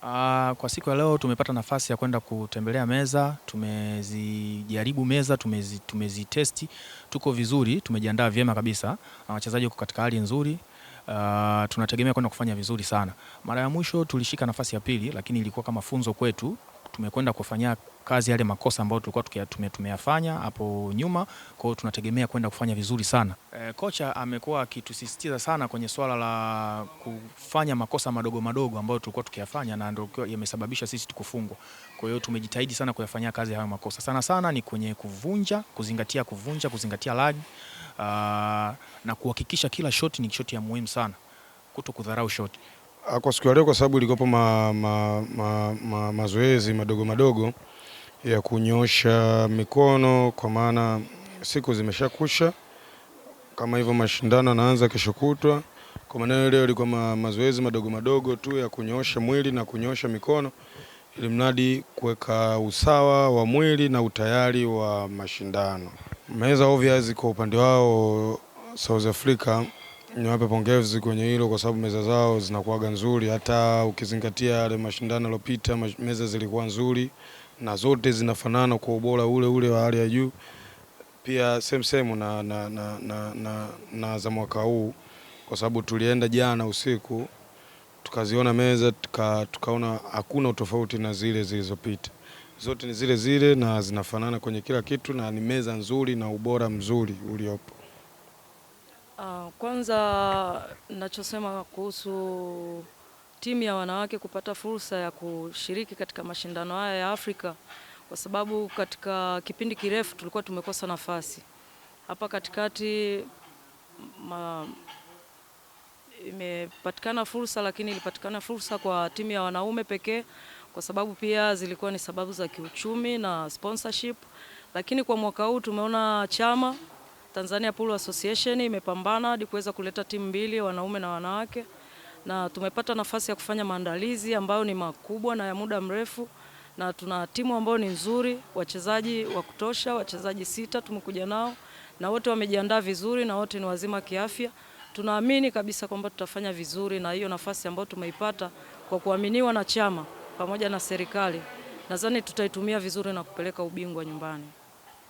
Kwa siku ya leo tumepata nafasi ya kwenda kutembelea meza, tumezijaribu meza, tumezitesti, tuko vizuri, tumejiandaa vyema kabisa, wachezaji wako katika hali nzuri, tunategemea kwenda kufanya vizuri sana. Mara ya mwisho tulishika nafasi ya pili, lakini ilikuwa kama funzo kwetu, tumekwenda kufanya kazi yale makosa ambayo tulikuwa tumeyafanya hapo nyuma, kwa hiyo tunategemea kwenda kufanya vizuri sana. Kocha amekuwa akitusisitiza sana kwenye swala la kufanya makosa madogo madogo ambayo tulikuwa tukiyafanya na ndio yamesababisha sisi tukufungwa. Kwa hiyo tumejitahidi sana kuyafanyia kazi hayo makosa. Sana sana ni kwenye kuzingatia lag, na kuhakikisha kila shot ni shot ya muhimu sana. Kutokudharau shot. Kwa siku ya leo, kwa sababu ilikopo mazoezi madogo madogo ya kunyosha mikono, kwa maana siku zimeshakusha, kama hivyo mashindano yanaanza kesho kutwa. Kwa maana leo ilikuwa mazoezi madogo madogo tu ya kunyosha mwili na kunyosha mikono, ili mradi kuweka usawa wa mwili na utayari wa mashindano. Meza obvious kwa upande wao South Africa, niwape pongezi kwenye hilo kwa sababu meza zao zinakuwa nzuri. Hata ukizingatia yale mashindano yaliyopita, meza zilikuwa nzuri na zote zinafanana kwa ubora ule ule wa hali ya juu. Pia same na za mwaka huu, kwa sababu tulienda jana usiku tukaziona meza tukaona hakuna utofauti na zile zilizopita. Zote ni zile zile na zinafanana kwenye kila kitu na ni meza nzuri na ubora mzuri uliopo. Kwanza ninachosema kuhusu timu ya wanawake kupata fursa ya kushiriki katika mashindano haya ya Afrika, kwa sababu katika kipindi kirefu tulikuwa tumekosa nafasi. Hapa katikati imepatikana fursa, lakini ilipatikana fursa kwa timu ya wanaume pekee, kwa sababu pia zilikuwa ni sababu za kiuchumi na sponsorship. Lakini kwa mwaka huu tumeona chama Tanzania Pool Association imepambana hadi kuweza kuleta timu mbili, wanaume na wanawake, na tumepata nafasi ya kufanya maandalizi ambayo ni makubwa na ya muda mrefu, na tuna timu ambayo ni nzuri, wachezaji wa kutosha, wachezaji 6 tumekuja nao na wote wamejiandaa vizuri na wote ni wazima kiafya. Tunaamini kabisa kwamba tutafanya vizuri, na hiyo nafasi ambayo tumeipata kwa kuaminiwa na chama pamoja na serikali, nadhani tutaitumia vizuri na kupeleka ubingwa nyumbani.